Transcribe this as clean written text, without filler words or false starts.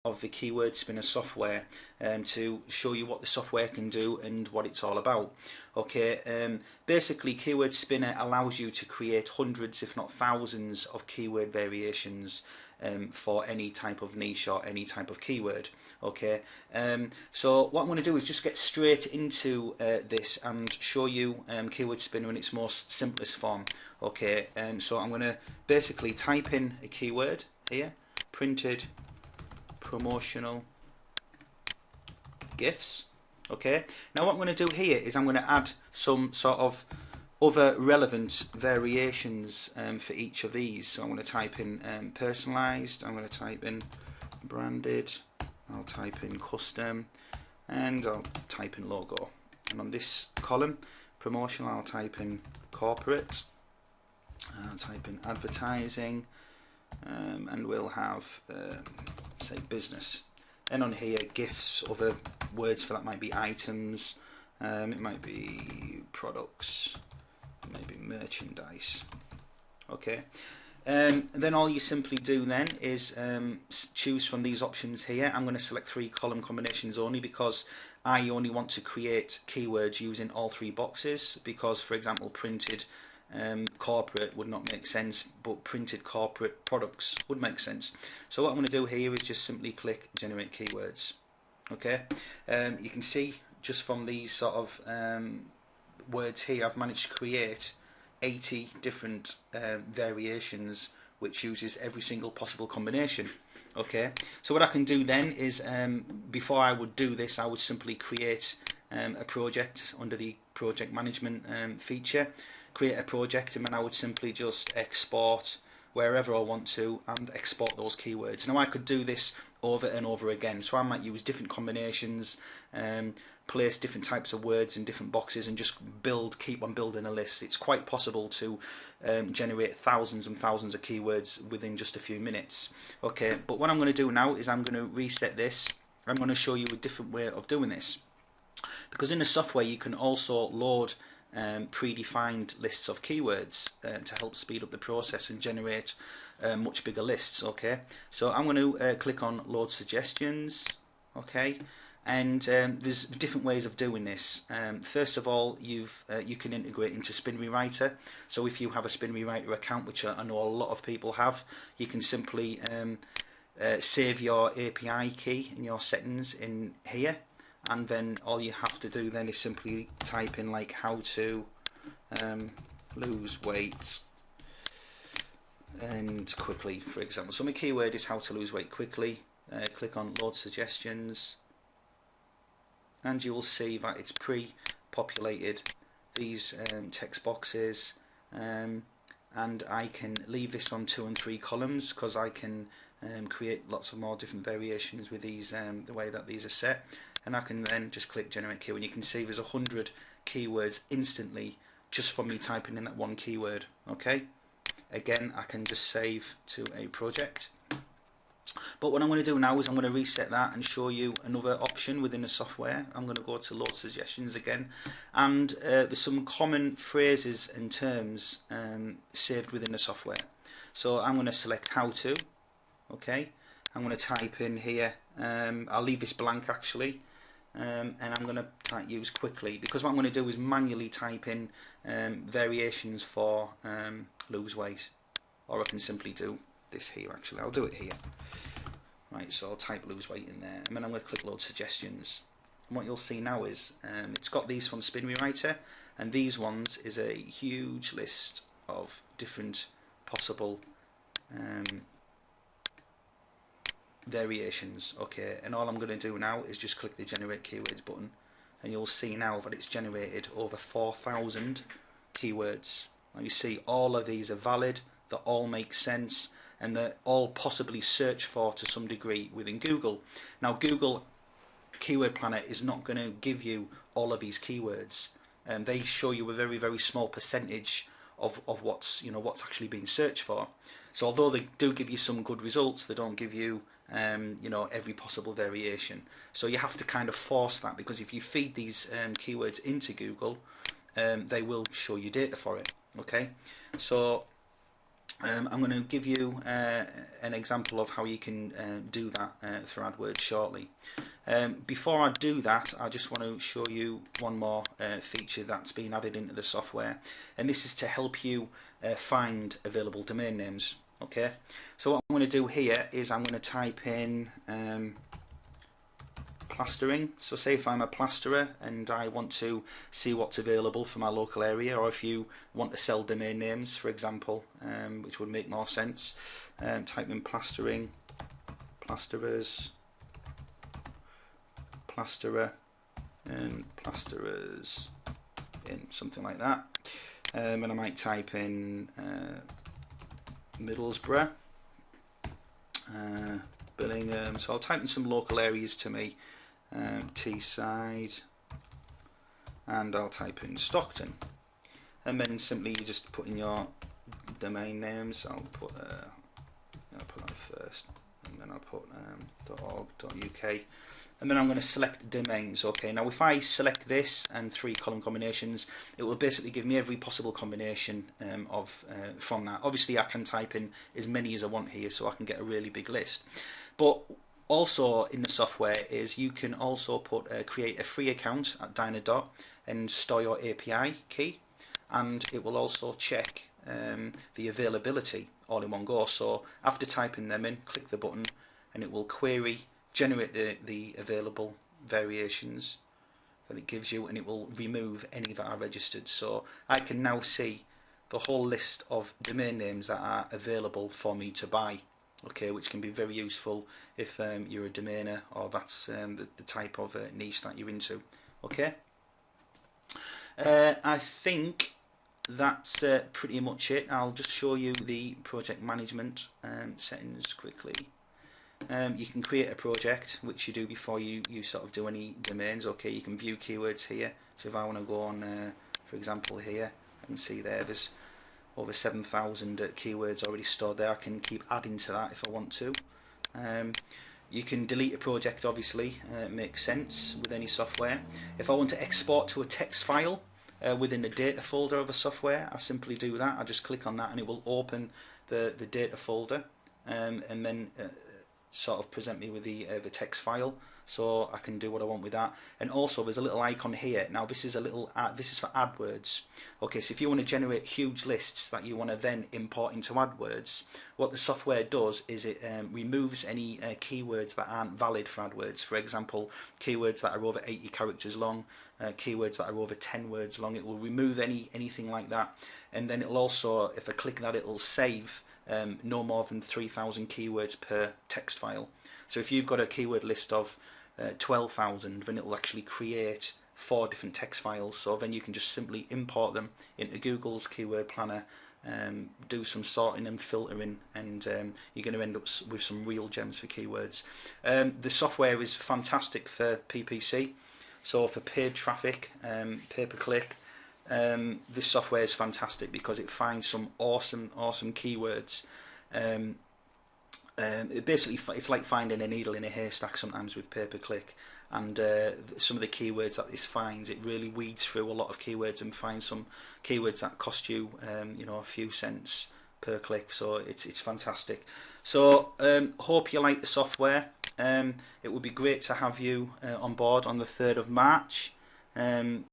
of the keyword spinner software to show you what the software can do and what it's all about. Okay, basically keyword spinner allows you to create hundreds if not thousands of keyword variations for any type of niche or any type of keyword. Okay, so what I'm going to do is just get straight into this and show you keyword spinner in its most simplest form. Okay, so I'm going to basically type in a keyword here, printed promotional gifts. Okay, now what I'm going to do here is I'm going to add some sort of other relevant variations for each of these. So I'm going to type in personalized, I'm going to type in branded, I'll type in custom, and I'll type in logo. And on this column, promotional, I'll type in corporate, I'll type in advertising, and we'll have say business. Then on here, gifts, other words for that might be items, it might be products, maybe merchandise. Okay, then all you simply do then is choose from these options here. I'm going to select 3 column combinations only because I only want to create keywords using all 3 boxes, because for example printed corporate would not make sense, but printed corporate products would make sense. So what I'm going to do here is just simply click generate keywords. Okay, you can see just from these sort of words here I've managed to create 80 different variations which uses every single possible combination. Okay, so what I can do then is before I would do this I would simply create a project under the project management feature, create a project, and then I would simply just export wherever I want to and export those keywords. Now I could do this over and over again, so I might use different combinations, place different types of words in different boxes and just keep on building a list. It's quite possible to generate thousands and thousands of keywords within just a few minutes. Okay, but what I'm going to do now is I'm going to reset this. I'm going to show you a different way of doing this, because in the software you can also load predefined lists of keywords to help speed up the process and generate much bigger lists. Okay, so I'm going to click on load suggestions. Okay, and there's different ways of doing this. First of all, you can integrate into Spin Rewriter. So if you have a Spin Rewriter account, which I know a lot of people have, you can simply save your API key in your settings in here, and then all you have to do then is simply type in like how to lose weight and quickly, for example. So my keyword is how to lose weight quickly. Click on load suggestions and you will see that it's pre-populated these text boxes, and I can leave this on 2 and 3 columns because I can create lots of more different variations with these, the way that these are set. And I can then just click generate keyword. You can see there's 100 keywords instantly just from me typing in that one keyword. Okay, again I can just save to a project. But what I'm going to do now is I'm going to reset that and show you another option within the software. I'm going to go to load suggestions again, and there's some common phrases and terms saved within the software. So I'm going to select how to. Okay, I'm going to type in here, I'll leave this blank actually, and I'm going to type use quickly, because what I'm going to do is manually type in variations for lose weight, or I can simply do this here. Actually I'll do it here. Right, so I'll type lose weight in there, and then I'm going to click load suggestions, and what you'll see now is it's got these from Spin Rewriter, and these ones is a huge list of different possible variations. Okay, and all I'm going to do now is just click the generate keywords button, and you'll see now that it's generated over 4,000 keywords. Now you see all of these are valid, they all make sense, and they're all possibly searched for to some degree within Google. Now Google Keyword Planner is not going to give you all of these keywords, and they show you a very, very small percentage of what's actually being searched for. So although they do give you some good results, they don't give you every possible variation. So you have to kind of force that, because if you feed these keywords into Google, they will show you data for it. Okay, so I'm going to give you an example of how you can do that for AdWords shortly. Before I do that, I just want to show you one more feature that's been added into the software, and this is to help you find available domain names. Okay, so what I'm going to do here is I'm going to type in plastering. So say if I'm a plasterer and I want to see what's available for my local area, or if you want to sell domain names, for example, which would make more sense, type in plastering, plasterers, plasterer, and plasterers, in something like that. And I might type in Middlesbrough, Billingham. So I'll type in some local areas to me. Teesside, and I'll type in Stockton, and then simply you just put in your domain names. I'll put that first, and then I'll put .org.uk, and then I'm going to select domains. Okay, now if I select this and 3 column combinations, it will basically give me every possible combination from that. Obviously I can type in as many as I want here, so I can get a really big list. But also in the software is you can also create a free account at Dynadot and store your API key, and it will also check the availability all in one go. So after typing them in, click the button and it will generate the available variations that it gives you, and it will remove any that are registered. So I can now see the whole list of domain names that are available for me to buy. Okay, which can be very useful if you're a domainer, or that's the type of niche that you're into. Okay, I think that's pretty much it. I'll just show you the project management settings quickly. You can create a project, which you do before you sort of do any domains. Okay, you can view keywords here. So if I want to go on, for example, here, I can see there's over 7,000 keywords already stored there. I can keep adding to that if I want to. You can delete a project, obviously, it makes sense with any software. If I want to export to a text file within the data folder of a software, I simply do that. I just click on that and it will open the data folder and then sort of present me with the text file, so I can do what I want with that. And also there's a little icon here. Now this is this is for AdWords. Okay, so if you want to generate huge lists that you want to then import into AdWords, what the software does is it removes any keywords that aren't valid for AdWords. For example, keywords that are over 80 characters long, keywords that are over 10 words long. It will remove anything like that, and then it'll also, if I click that, it'll save no more than 3,000 keywords per text file. So if you've got a keyword list of 12,000, then it will actually create 4 different text files. So then you can just simply import them into Google's keyword planner, do some sorting and filtering, and you're going to end up with some real gems for keywords. The software is fantastic for PPC, so for paid traffic, pay-per-click. This software is fantastic because it finds some awesome keywords. It's like finding a needle in a haystack sometimes with pay-per-click, and some of the keywords that this finds, it really weeds through a lot of keywords and finds some keywords that cost you a few cents per click. So it's fantastic. So hope you like the software. It would be great to have you on board on the 3rd of March.